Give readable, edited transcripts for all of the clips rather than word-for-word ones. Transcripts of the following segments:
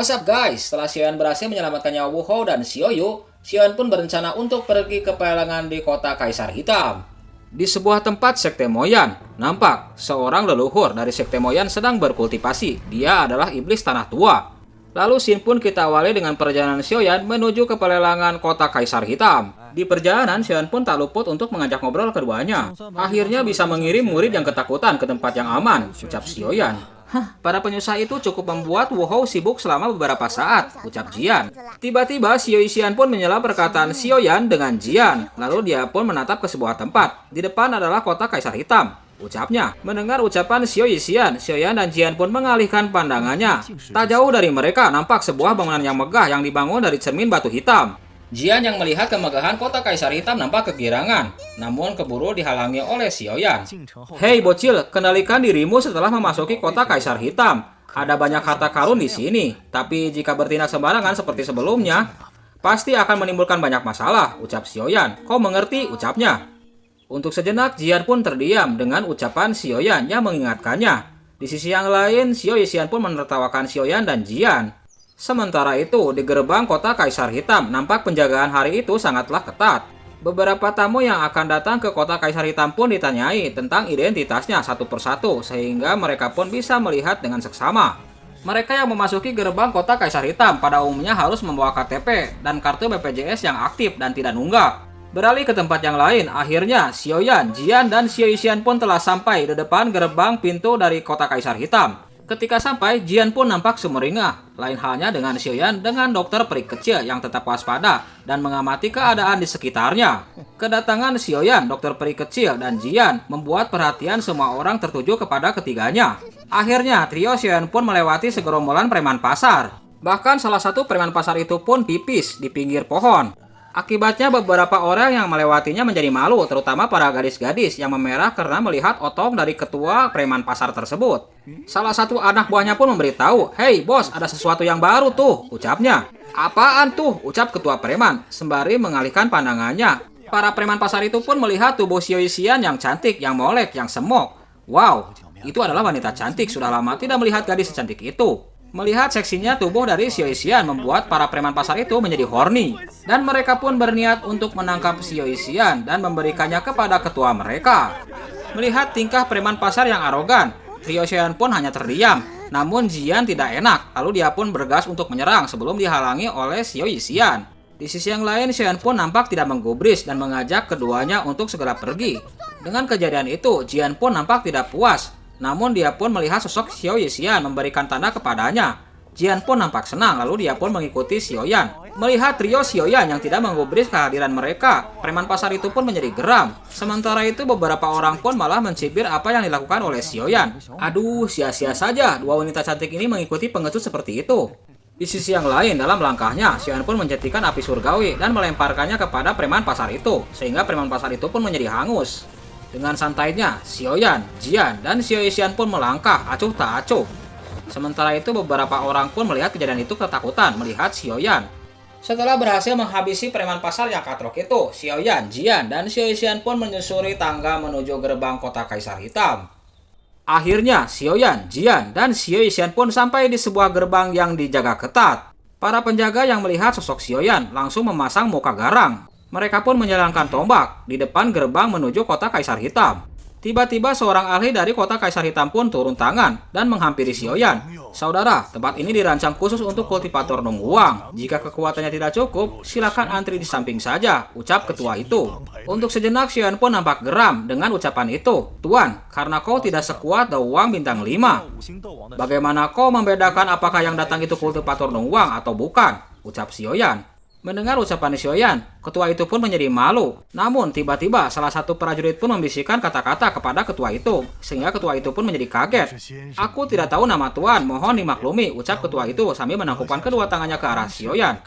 What's up guys? Setelah Xiaoyan berhasil menyelamatkan nyawa Wu Hou dan Xiaoyu, Xiaoyan pun berencana untuk pergi ke pelelangan di kota Kaisar Hitam. Di sebuah tempat sekte Moyan, nampak seorang leluhur dari sekte Moyan sedang berkultivasi. Dia adalah iblis tanah tua. Lalu scene pun kita awali dengan perjalanan Xiaoyan menuju ke pelelangan kota Kaisar Hitam. Di perjalanan, Xiaoyan pun tak luput untuk mengajak ngobrol keduanya. Akhirnya bisa mengirim murid yang ketakutan ke tempat yang aman, ucap Xiaoyan. Para penyusah itu cukup membuat Wu Hou sibuk selama beberapa saat, ucap Jian. Tiba-tiba Xiaoyan pun menyela perkataan Xiaoyan dengan Jian. Lalu dia pun menatap ke sebuah tempat. Di depan adalah kota Kaisar Hitam, ucapnya. Mendengar ucapan Xiaoyan dan Jian pun mengalihkan pandangannya. Tak jauh dari mereka nampak sebuah bangunan yang megah yang dibangun dari cermin batu hitam. Jian yang melihat kemegahan kota Kaisar Hitam nampak kegirangan, namun keburu dihalangi oleh Xiaoyan. Hei bocil, kendalikan dirimu setelah memasuki kota Kaisar Hitam. Ada banyak harta karun di sini, tapi jika bertindak sembarangan seperti sebelumnya, pasti akan menimbulkan banyak masalah, ucap Xiaoyan. Kau mengerti, ucapnya. Untuk sejenak, Jian pun terdiam dengan ucapan Xiaoyan yang mengingatkannya. Di sisi yang lain, Xiaoyan pun menertawakan Xiaoyan dan Jian. Sementara itu, di gerbang kota Kaisar Hitam, nampak penjagaan hari itu sangatlah ketat. Beberapa tamu yang akan datang ke kota Kaisar Hitam pun ditanyai tentang identitasnya satu persatu, sehingga mereka pun bisa melihat dengan seksama. Mereka yang memasuki gerbang kota Kaisar Hitam pada umumnya harus membawa KTP dan kartu BPJS yang aktif dan tidak nunggak. Beralih ke tempat yang lain, akhirnya Xiaoyan, Jian, dan Xiaoyan pun telah sampai di depan gerbang pintu dari kota Kaisar Hitam. Ketika sampai, Jian pun nampak sumringah. Lain halnya dengan Xiaoyan dengan dokter peri kecil yang tetap waspada dan mengamati keadaan di sekitarnya. Kedatangan Xiaoyan, dokter peri kecil, dan Jian membuat perhatian semua orang tertuju kepada ketiganya. Akhirnya, trio Xiaoyan pun melewati segerombolan preman pasar. Bahkan salah satu preman pasar itu pun pipis di pinggir pohon. Akibatnya beberapa orang yang melewatinya menjadi malu, terutama para gadis-gadis yang memerah karena melihat otong dari ketua preman pasar tersebut. Salah satu anak buahnya pun memberitahu, "Hei bos, ada sesuatu yang baru tuh," ucapnya. "Apaan tuh?" ucap ketua preman, sembari mengalihkan pandangannya. Para preman pasar itu pun melihat tubuh Xiaoyan yang cantik, yang molek, yang semok. Wow, itu adalah wanita cantik, sudah lama tidak melihat gadis secantik itu. Melihat seksinya tubuh dari Xiaoyan membuat para preman pasar itu menjadi horny. Dan mereka pun berniat untuk menangkap Xiaoyan dan memberikannya kepada ketua mereka. Melihat tingkah preman pasar yang arogan, trio Xiaoyan pun hanya terdiam. Namun Jian tidak enak, lalu dia pun bergas untuk menyerang sebelum dihalangi oleh Xiaoyan. Di sisi yang lain, Xiaoyan pun nampak tidak menggubris dan mengajak keduanya untuk segera pergi. Dengan kejadian itu, Jian pun nampak tidak puas. Namun dia pun melihat sosok Xiaoyan memberikan tanda kepadanya. Jian pun nampak senang, lalu dia pun mengikuti Xiaoyan. Melihat trio Xiaoyan yang tidak menggubris kehadiran mereka, preman pasar itu pun menjadi geram. Sementara itu beberapa orang pun malah mencibir apa yang dilakukan oleh Xiaoyan. Aduh, sia-sia saja dua wanita cantik ini mengikuti pengecut seperti itu. Di sisi yang lain, dalam langkahnya, Xiaoyan pun menjentikan api surgawi dan melemparkannya kepada preman pasar itu, sehingga preman pasar itu pun menjadi hangus. Dengan santainya, Xiaoyan, Jian, dan Xiaoyan pun melangkah acuh tak acuh. Sementara itu beberapa orang pun melihat kejadian itu ketakutan melihat Xiaoyan. Setelah berhasil menghabisi preman pasar yang katrok itu, Xiaoyan, Jian, dan Xiaoyan pun menyusuri tangga menuju gerbang kota Kaisar Hitam. Akhirnya, Xiaoyan, Jian, dan Xiaoyan pun sampai di sebuah gerbang yang dijaga ketat. Para penjaga yang melihat sosok Xiaoyan langsung memasang muka garang. Mereka pun menjalankan tombak di depan gerbang menuju kota Kaisar Hitam. Tiba-tiba seorang ahli dari kota Kaisar Hitam pun turun tangan dan menghampiri Xiaoyan. "Saudara, tempat ini dirancang khusus untuk kultivator nungguang. Jika kekuatannya tidak cukup, silakan antri di samping saja," ucap ketua itu. Untuk sejenak Xiaoyan pun nampak geram dengan ucapan itu. "Tuan, karena kau tidak sekuat Dawang bintang 5. Bagaimana kau membedakan apakah yang datang itu kultivator nungguang atau bukan?" ucap Xiaoyan. Mendengar ucapan Xiaoyan, ketua itu pun menjadi malu. Namun tiba-tiba salah satu prajurit pun membisikkan kata-kata kepada ketua itu, sehingga ketua itu pun menjadi kaget. "Aku tidak tahu nama tuan, mohon dimaklumi," ucap ketua itu sambil menangkupkan kedua tangannya ke arah Xiaoyan.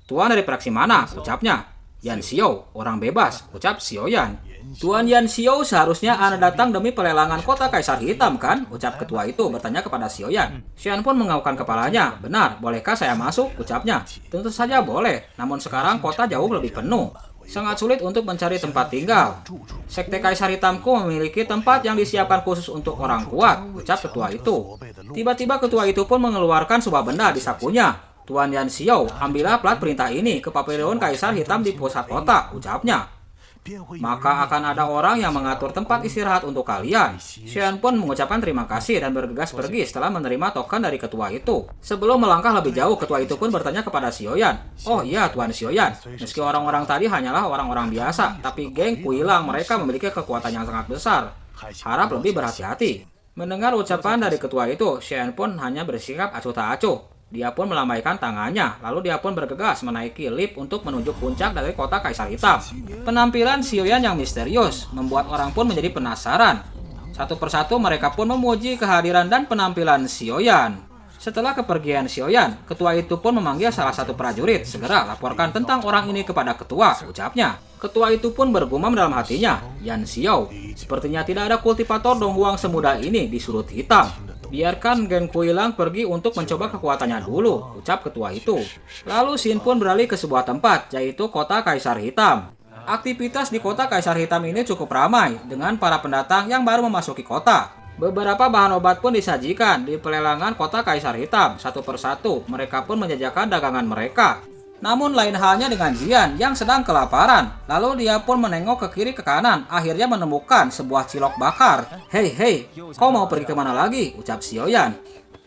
"Tuan dari praksi mana?" ucapnya. "Yan Xiao, orang bebas," ucap Xiaoyan. "Tuan Yan Xiao, seharusnya Anda datang demi pelelangan kota Kaisar Hitam kan?" ucap ketua itu bertanya kepada Xiaoyan. Xiaoyan pun menganggukkan kepalanya. "Benar, bolehkah saya masuk?" ucapnya. "Tentu saja boleh, namun sekarang kota jauh lebih penuh." Sangat sulit untuk mencari tempat tinggal. Sekte Kaisar Hitamku memiliki tempat yang disiapkan khusus untuk orang kuat, ucap ketua itu. Tiba-tiba ketua itu pun mengeluarkan sebuah benda di sakunya. Tuan Yan Xiao, ambillah plat perintah ini ke pavilion Kaisar Hitam di pusat kota, ucapnya. Maka akan ada orang yang mengatur tempat istirahat untuk kalian. Xian pun mengucapkan terima kasih dan bergegas pergi setelah menerima token dari ketua itu. Sebelum melangkah lebih jauh, ketua itu pun bertanya kepada Xiaoyan. Oh iya, Tuan Xiaoyan, meski orang-orang tadi hanyalah orang-orang biasa, tapi geng Kuilang mereka memiliki kekuatan yang sangat besar. Harap lebih berhati-hati. Mendengar ucapan dari ketua itu, Xian pun hanya bersikap acuh tak acuh. Dia pun melambaikan tangannya, lalu dia pun bergegas menaiki lift untuk menuju puncak dari kota Kaisar Hitam. Penampilan Xiaoyan yang misterius membuat orang pun menjadi penasaran. Satu persatu mereka pun memuji kehadiran dan penampilan Xiaoyan. Setelah kepergian Xiaoyan, ketua itu pun memanggil salah satu prajurit. Segera laporkan tentang orang ini kepada ketua, ucapnya. Ketua itu pun bergumam dalam hatinya, Yan Xiao, sepertinya tidak ada kultivator Donghuang semudah ini di Surut Hitam. Biarkan Geng Kuilang pergi untuk mencoba kekuatannya dulu, ucap ketua itu. Lalu Xin pun beralih ke sebuah tempat, yaitu kota Kaisar Hitam. Aktivitas di kota Kaisar Hitam ini cukup ramai, dengan para pendatang yang baru memasuki kota. Beberapa bahan obat pun disajikan di pelelangan kota Kaisar Hitam. Satu persatu, mereka pun menjajakan dagangan mereka. Namun lain halnya dengan Jian yang sedang kelaparan. Lalu dia pun menengok ke kiri ke kanan, akhirnya menemukan sebuah cilok bakar. Hei, kau mau pergi kemana lagi? Ucap Xiaoyan.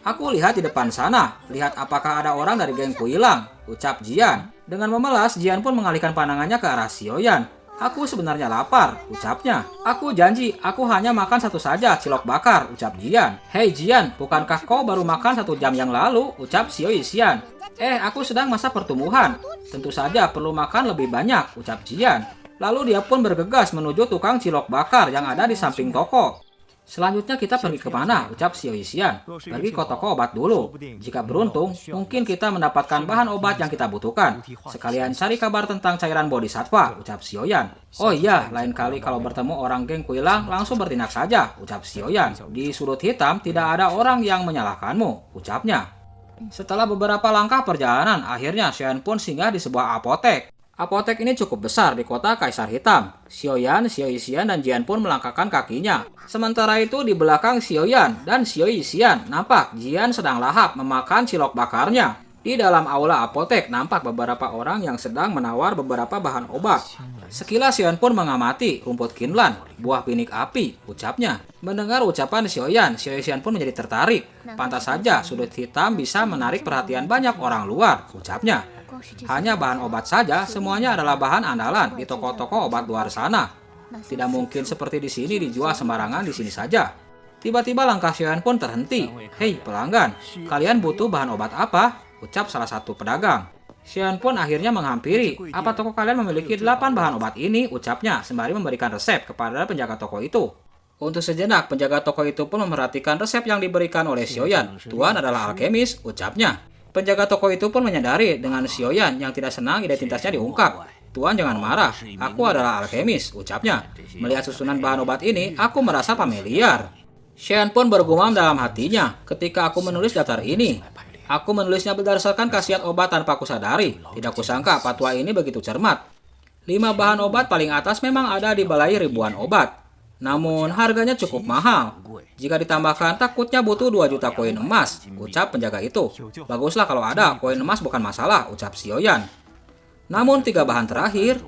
Aku lihat di depan sana, lihat apakah ada orang dari geng Kuilang, ucap Jian. Dengan memelas, Jian pun mengalihkan pandangannya ke arah Xiaoyan. Aku sebenarnya lapar, ucapnya. Aku janji, aku hanya makan satu saja cilok bakar, ucap Jian. Hei Jian, bukankah kau baru makan 1 jam yang lalu? Ucap Xiaoyan. Aku sedang masa pertumbuhan. Tentu saja perlu makan lebih banyak, ucap Jian. Lalu dia pun bergegas menuju tukang cilok bakar yang ada di samping toko. Selanjutnya kita pergi kemana? Ucap Xiaoyan. Pergi ke toko obat dulu. Jika beruntung, mungkin kita mendapatkan bahan obat yang kita butuhkan. Sekalian cari kabar tentang cairan bodhisattva, ucap Xiaoyan. Oh iya, lain kali kalau bertemu orang geng Kuilang, langsung bertindak saja, ucap Xiaoyan. Di Surut Hitam tidak ada orang yang menyalahkanmu, ucapnya. Setelah beberapa langkah perjalanan, akhirnya Xiaoyan pun singgah di sebuah apotek. Apotek ini cukup besar di kota Kaisar Hitam. Xiaoyan, Xiaoyan, dan Jian pun melangkahkan kakinya. Sementara itu di belakang Xiaoyan dan Xiaoyan nampak Jian sedang lahap memakan cilok bakarnya. Di dalam aula apotek nampak beberapa orang yang sedang menawar beberapa bahan obat. Sekilas Xiaoyan pun mengamati rumput kinlan, buah pinik api, ucapnya. Mendengar ucapan Xiaoyan pun menjadi tertarik. Pantas saja sudut hitam bisa menarik perhatian banyak orang luar, ucapnya. Hanya bahan obat saja, semuanya adalah bahan andalan di toko-toko obat luar sana. Tidak mungkin seperti di sini dijual sembarangan di sini saja. Tiba-tiba langkah Xiaoyan pun terhenti. Hei pelanggan, kalian butuh bahan obat apa? Ucap salah satu pedagang. Xiaoyan pun akhirnya menghampiri. Apa toko kalian memiliki 8 bahan obat ini? Ucapnya sembari memberikan resep kepada penjaga toko itu. Untuk sejenak, penjaga toko itu pun memperhatikan resep yang diberikan oleh Xiaoyan. Tuan adalah alkemis, ucapnya. Penjaga toko itu pun menyadari dengan Xiaoyan yang tidak senang identitasnya diungkap. Tuan jangan marah, aku adalah alkemis, ucapnya. Melihat susunan bahan obat ini, aku merasa familiar. Xiaoyan pun bergumam dalam hatinya, ketika aku menulis daftar ini. Aku menulisnya berdasarkan khasiat obat tanpa kusadari. Tidak kusangka patwa ini begitu cermat. 5 bahan obat paling atas memang ada di balai ribuan obat. Namun harganya cukup mahal. Jika ditambahkan takutnya butuh 2 juta koin emas, ucap penjaga itu. Baguslah kalau ada, koin emas bukan masalah, ucap Xiaoyan. Namun 3 bahan terakhir,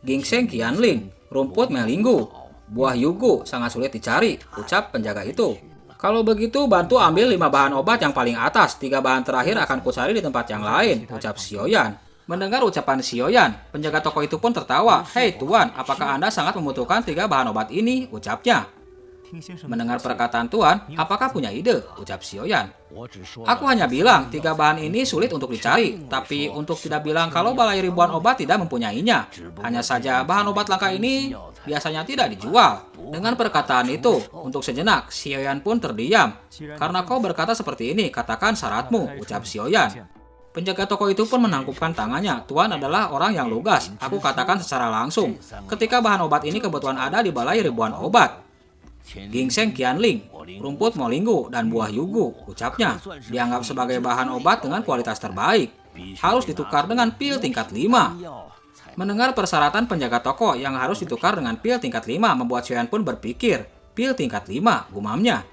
ginseng qianling, rumput melinggu, buah yugu sangat sulit dicari, ucap penjaga itu. Kalau begitu bantu ambil 5 bahan obat yang paling atas, 3 bahan terakhir akan kucari di tempat yang lain, ucap Xiaoyan. Mendengar ucapan Xiaoyan, penjaga toko itu pun tertawa. Hei tuan, apakah Anda sangat membutuhkan 3 bahan obat ini? Ucapnya. Mendengar perkataan tuan, apakah punya ide? Ucap Xiaoyan. Aku hanya bilang 3 bahan ini sulit untuk dicari, tapi untuk tidak bilang kalau balai ribuan obat tidak mempunyainya. Hanya saja bahan obat langka ini biasanya tidak dijual. Dengan perkataan itu, untuk sejenak, Xiaoyan pun terdiam. Karena kau berkata seperti ini, katakan syaratmu, ucap Xiaoyan. Penjaga toko itu pun menangkupkan tangannya. Tuan adalah orang yang lugas. Aku katakan secara langsung. Ketika bahan obat ini kebetulan ada di balai ribuan obat. Ginseng qianling, rumput molinggu, dan buah yugu, ucapnya. Dianggap sebagai bahan obat dengan kualitas terbaik. Harus ditukar dengan pil tingkat 5. Mendengar persyaratan penjaga toko yang harus ditukar dengan pil tingkat 5 membuat Xiaoyan pun berpikir. Pil tingkat 5, gumamnya.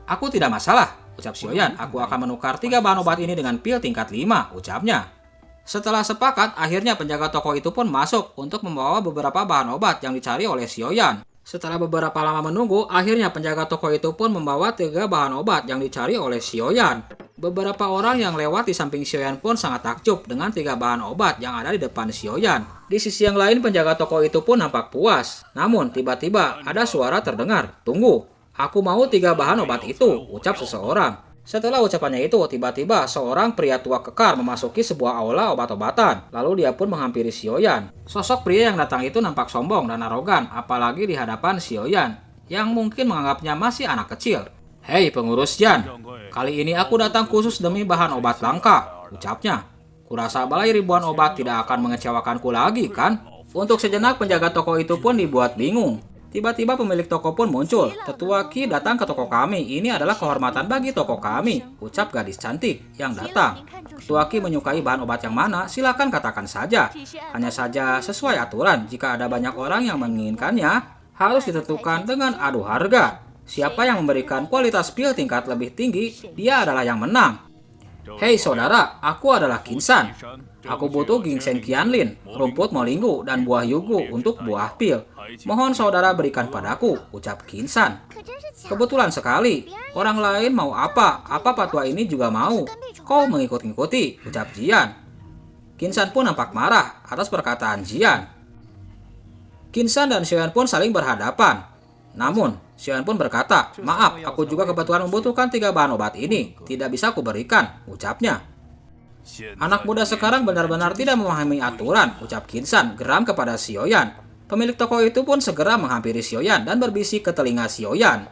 Aku tidak masalah, ucap Xiaoyan. Aku akan menukar 3 bahan obat ini dengan pil tingkat 5, ucapnya. Setelah sepakat, akhirnya penjaga toko itu pun masuk untuk membawa beberapa bahan obat yang dicari oleh Xiaoyan. Setelah beberapa lama menunggu, akhirnya penjaga toko itu pun membawa 3 bahan obat yang dicari oleh Xiaoyan. Beberapa orang yang lewat di samping Xiaoyan pun sangat takjub dengan 3 bahan obat yang ada di depan Xiaoyan. Di sisi yang lain, penjaga toko itu pun nampak puas. Namun, tiba-tiba ada suara terdengar. Tunggu, aku mau 3 bahan obat itu, ucap seseorang. Setelah ucapannya itu, tiba-tiba seorang pria tua kekar memasuki sebuah aula obat-obatan. Lalu dia pun menghampiri Xiaoyan. Sosok pria yang datang itu nampak sombong dan arogan, apalagi di hadapan Xiaoyan, yang mungkin menganggapnya masih anak kecil. Hei pengurus Yan, kali ini aku datang khusus demi bahan obat langka, ucapnya. Kurasa balai ribuan obat tidak akan mengecewakanku lagi, kan? Untuk sejenak penjaga toko itu pun dibuat bingung. Tiba-tiba pemilik toko pun muncul. Tetua Qi datang ke toko kami. Ini adalah kehormatan bagi toko kami, ucap gadis cantik yang datang. Tetua Qi menyukai bahan obat yang mana? Silakan katakan saja. Hanya saja sesuai aturan, jika ada banyak orang yang menginginkannya, harus ditentukan dengan adu harga. Siapa yang memberikan kualitas pil tingkat lebih tinggi, dia adalah yang menang. Hei saudara, aku adalah Kinsan. Aku butuh ginseng Qianlin, rumput molingu, dan buah yugu untuk buah pil. Mohon saudara berikan padaku, ucap Kinsan. Kebetulan sekali, orang lain mau apa patwa ini juga mau. Kau mengikut-ngikuti, ucap Jian. Kinsan pun nampak marah atas perkataan Jian. Kinsan dan Xiaoyan pun saling berhadapan. Namun, Xiaoyan pun berkata, maaf, aku juga kebetulan membutuhkan 3 bahan obat ini. Tidak bisa aku berikan, ucapnya. Anak muda sekarang benar-benar tidak memahami aturan, ucap Kinsan geram kepada Xiaoyan. Pemilik toko itu pun segera menghampiri Xiaoyan dan berbisik ke telinga Xiaoyan.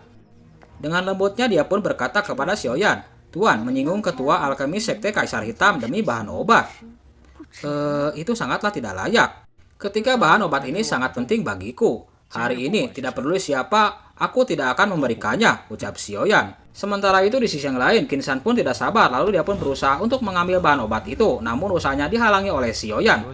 Dengan lembutnya dia pun berkata kepada Xiaoyan, Tuan menyinggung ketua alkemis sekte Kaisar Hitam demi bahan obat. Itu sangatlah tidak layak. Ketiga bahan obat ini sangat penting bagiku. Hari ini tidak peduli siapa, aku tidak akan memberikannya, ucap Xiaoyan. Sementara itu di sisi yang lain, Kinsan pun tidak sabar, lalu dia pun berusaha untuk mengambil bahan obat itu, namun usahanya dihalangi oleh Xiaoyan.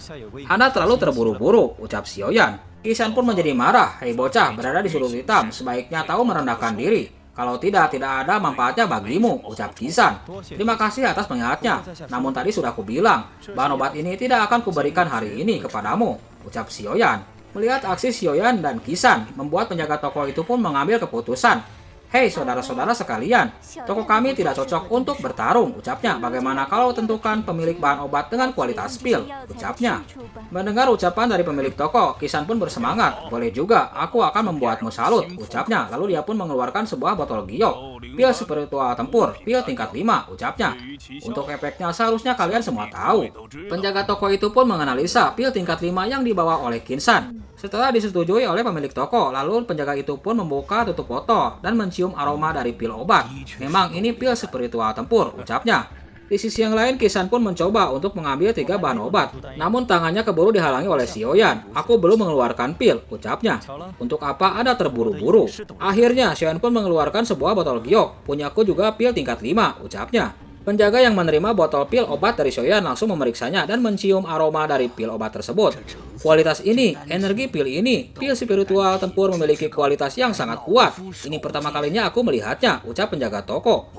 Anda terlalu terburu-buru, ucap Xiaoyan. Kinsan pun menjadi marah, hei bocah berada di sudut hitam, sebaiknya tahu merendahkan diri. Kalau tidak ada manfaatnya bagimu, ucap Kinsan. Terima kasih atas pengingatnya, namun tadi sudah kubilang, bahan obat ini tidak akan kuberikan hari ini kepadamu, ucap Xiaoyan. Melihat aksi Xiaoyan dan Kinsan, membuat penjaga toko itu pun mengambil keputusan. Hei saudara-saudara sekalian, toko kami tidak cocok untuk bertarung, ucapnya. Bagaimana kalau tentukan pemilik bahan obat dengan kualitas pil, ucapnya. Mendengar ucapan dari pemilik toko, Kinsan pun bersemangat. Boleh juga, aku akan membuatmu salut, ucapnya. Lalu dia pun mengeluarkan sebuah botol giok, pil spiritual tempur, pil tingkat 5, ucapnya. Untuk efeknya seharusnya kalian semua tahu. Penjaga toko itu pun menganalisa pil tingkat 5 yang dibawa oleh Kinsan. Setelah disetujui oleh pemilik toko, lalu penjaga itu pun membuka tutup botol dan mencium aroma dari pil obat. Memang ini pil spiritual tempur, ucapnya. Di sisi yang lain, Kinsan pun mencoba untuk mengambil 3 bahan obat. Namun tangannya keburu dihalangi oleh Xiaoyan. Aku belum mengeluarkan pil, ucapnya. Untuk apa Anda terburu-buru? Akhirnya, Xiaoyan pun mengeluarkan sebuah botol giok. Punyaku juga pil tingkat 5, ucapnya. Penjaga yang menerima botol pil obat dari Xiaoyan langsung memeriksanya dan mencium aroma dari pil obat tersebut. Kualitas ini, energi pil ini, pil spiritual tempur memiliki kualitas yang sangat kuat. Ini pertama kalinya aku melihatnya, ucap penjaga toko.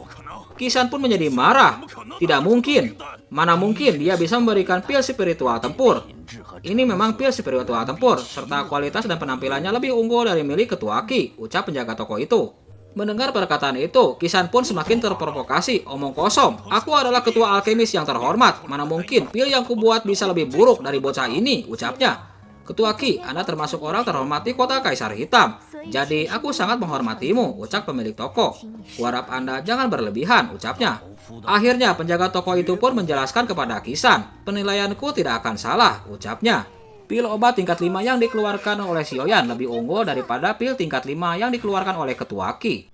Kinsan pun menjadi marah. Tidak mungkin. Mana mungkin dia bisa memberikan pil spiritual tempur. Ini memang pil spiritual tempur, serta kualitas dan penampilannya lebih unggul dari milik ketua Qi, ucap penjaga toko itu. Mendengar perkataan itu, Kinsan pun semakin terprovokasi. Omong kosong, aku adalah ketua alkemis yang terhormat. Mana mungkin pil yang kubuat bisa lebih buruk dari bocah ini, ucapnya. Ketua Qi, Anda termasuk orang terhormat di kota Kaisar Hitam. Jadi aku sangat menghormatimu, ucap pemilik toko. Kuharap Anda jangan berlebihan, ucapnya. Akhirnya penjaga toko itu pun menjelaskan kepada Kinsan, penilaianku tidak akan salah, ucapnya. Pil obat tingkat 5 yang dikeluarkan oleh Xiaoyan lebih unggul daripada pil tingkat 5 yang dikeluarkan oleh ketua Qi.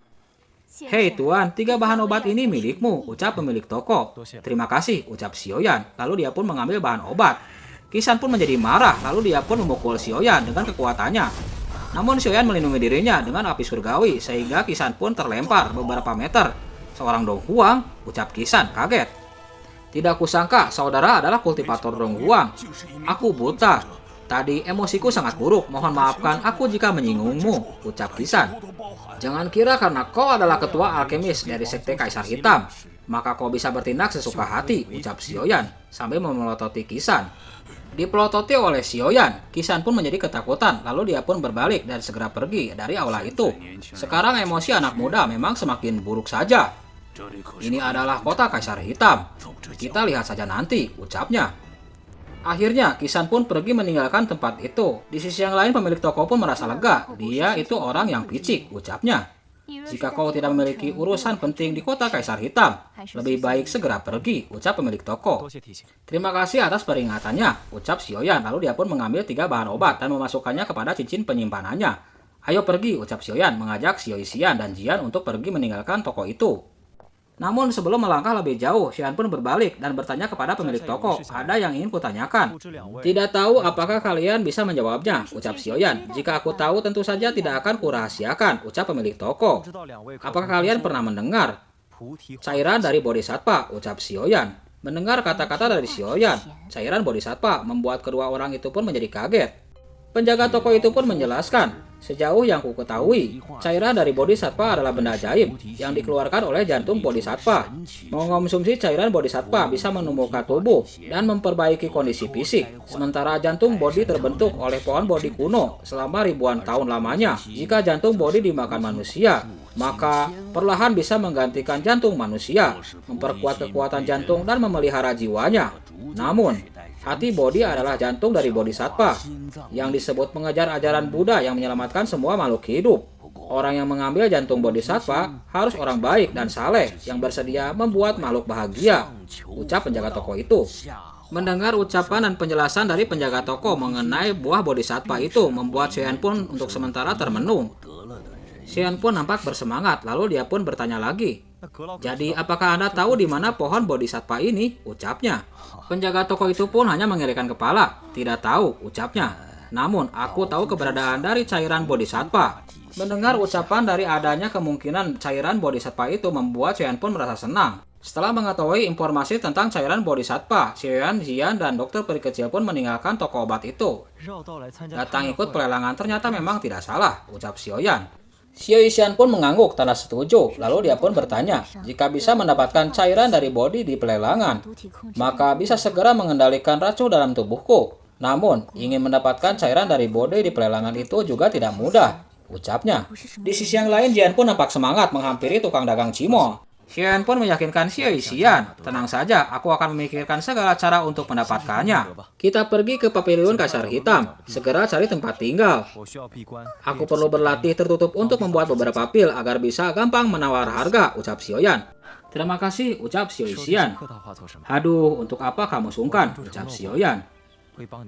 Hei tuan, 3 bahan obat ini milikmu, ucap pemilik toko. Terima kasih, ucap Xiaoyan. Lalu dia pun mengambil bahan obat. Kinsan pun menjadi marah, lalu dia pun memukul Xiaoyan dengan kekuatannya. Namun Xiaoyan melindungi dirinya dengan api surgawi, sehingga Kinsan pun terlempar beberapa meter. Seorang Dong Huang, ucap Kinsan kaget. Tidak kusangka saudara adalah kultivator Dongguang. Aku buta. Tadi emosiku sangat buruk. Mohon maafkan aku jika menyinggungmu, ucap Kisan. Jangan kira karena kau adalah ketua alkemis dari sekte Kaisar Hitam, maka kau bisa bertindak sesuka hati, ucap Xiaoyan sambil memelototi Kisan. Dipelototi oleh Xiaoyan, Kisan pun menjadi ketakutan, lalu dia pun berbalik dan segera pergi dari aula itu. Sekarang emosi anak muda memang semakin buruk saja. Ini adalah kota Kaisar Hitam. Kita lihat saja nanti, ucapnya. Akhirnya, Kisan pun pergi meninggalkan tempat itu. Di sisi yang lain, pemilik toko pun merasa lega. Dia itu orang yang picik, ucapnya. Jika kau tidak memiliki urusan penting di kota Kaisar Hitam, lebih baik segera pergi, ucap pemilik toko. Terima kasih atas peringatannya, ucap Xiaoyan. Lalu dia pun mengambil 3 bahan obat dan memasukkannya kepada cincin penyimpanannya. Ayo pergi, ucap Xiaoyan, mengajak Xiaoxian dan Jian untuk pergi meninggalkan toko itu. Namun sebelum melangkah lebih jauh, Xian pun berbalik dan bertanya kepada pemilik toko, ada yang ingin kutanyakan. Tidak tahu apakah kalian bisa menjawabnya, ucap Xiaoyan. Jika aku tahu tentu saja tidak akan kurahasiakan, ucap pemilik toko. Apakah kalian pernah mendengar cairan dari Bodhisattva, ucap Xiaoyan. Mendengar kata-kata dari Xiaoyan, cairan Bodhisattva membuat kedua orang itu pun menjadi kaget. Penjaga toko itu pun menjelaskan, sejauh yang ku ketahui, cairan dari Bodhisattva adalah benda ajaib yang dikeluarkan oleh jantung Bodhisattva. Mengonsumsi cairan Bodhisattva bisa menumbuhkan tubuh dan memperbaiki kondisi fisik. Sementara jantung Bodhi terbentuk oleh pohon Bodhi kuno selama ribuan tahun lamanya. Jika jantung Bodhi dimakan manusia, maka perlahan bisa menggantikan jantung manusia, memperkuat kekuatan jantung dan memelihara jiwanya. Namun, hati Bodhi adalah jantung dari Bodhisattva, yang disebut pengejar ajaran Buddha yang menyelamatkan semua makhluk hidup. Orang yang mengambil jantung Bodhisattva harus orang baik dan saleh yang bersedia membuat makhluk bahagia, ucap penjaga toko itu. Mendengar ucapan dan penjelasan dari penjaga toko mengenai buah Bodhisattva itu membuat Xian pun untuk sementara termenung. Xian pun nampak bersemangat, lalu dia pun bertanya lagi. Jadi, apakah Anda tahu di mana pohon Bodhisattva ini? Ucapnya. Penjaga toko itu pun hanya mengerikkan kepala. Tidak tahu, ucapnya. Namun, aku tahu keberadaan dari cairan Bodhisattva. Mendengar ucapan dari adanya kemungkinan cairan Bodhisattva itu membuat Xian pun merasa senang. Setelah mengetahui informasi tentang cairan Bodhisattva, Xiaoyan, Jian, dan dokter peri kecil pun meninggalkan toko obat itu. Datang ikut pelelangan ternyata memang tidak salah, ucap Xiaoyan. Xiaoxian pun mengangguk tanda setuju, lalu dia pun bertanya, jika bisa mendapatkan cairan dari Bodhi di pelelangan, maka bisa segera mengendalikan racun dalam tubuhku. Namun, ingin mendapatkan cairan dari Bodhi di pelelangan itu juga tidak mudah, ucapnya. Di sisi yang lain, Jian pun nampak semangat menghampiri tukang dagang cimol. Xian pun meyakinkan Xiaoxian, tenang saja, aku akan memikirkan segala cara untuk mendapatkannya. Kita pergi ke Pavilion Kaisar Hitam, segera cari tempat tinggal. Aku perlu berlatih tertutup untuk membuat beberapa pil agar bisa gampang menawar harga, ucap Xiaoyan. Terima kasih, ucap Xiaoxian. Aduh, untuk apa kamu sungkan, ucap Xiaoyan.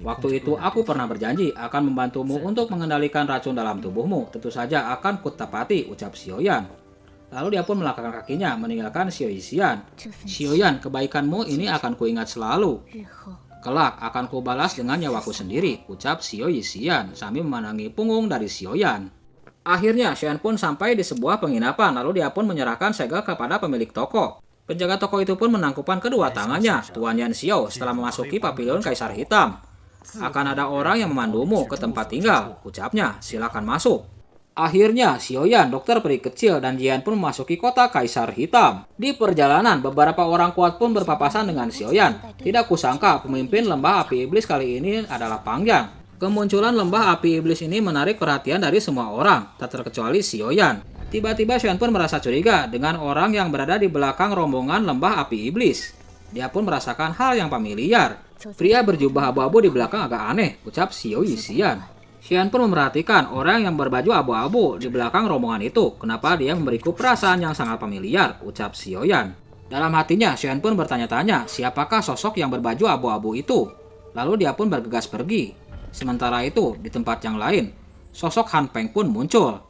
Waktu itu aku pernah berjanji akan membantumu untuk mengendalikan racun dalam tubuhmu. Tentu saja akan kutepati, ucap Xiaoyan. Lalu dia pun melangkahkan kakinya meninggalkan Xiaoxian. Xiaoyan, kebaikanmu ini akan kuingat selalu. Kelak akan kubalas dengan nyawaku sendiri, ucap Xiaoxian sambil memandangi punggung dari Xiaoyan. Akhirnya Xian pun sampai di sebuah penginapan, lalu dia pun menyerahkan segel kepada pemilik toko. Penjaga toko itu pun menangkupkan kedua tangannya. Tuan Yan Xiao setelah memasuki Pavilion Kaisar Hitam. Akan ada orang yang memandumu ke tempat tinggal, ucapnya, silakan masuk. Akhirnya, Xiaoyan, dokter peri kecil, dan Jian pun memasuki kota Kaisar Hitam. Di perjalanan, beberapa orang kuat pun berpapasan dengan Xiaoyan. Tidak kusangka pemimpin lembah api iblis kali ini adalah Pang Yang. Kemunculan lembah api iblis ini menarik perhatian dari semua orang, tak terkecuali Xiaoyan. Tiba-tiba Xiaoyan pun merasa curiga dengan orang yang berada di belakang rombongan lembah api iblis. Dia pun merasakan hal yang familiar. Pria berjubah abu-abu di belakang agak aneh, ucap Xiaoxian. Xian pun memperhatikan orang yang berbaju abu-abu di belakang rombongan itu. Kenapa dia memberiku perasaan yang sangat familiar, ucap Xiaoyan. Dalam hatinya, Xian pun bertanya-tanya, siapakah sosok yang berbaju abu-abu itu? Lalu dia pun bergegas pergi. Sementara itu, di tempat yang lain, sosok Han Peng pun muncul.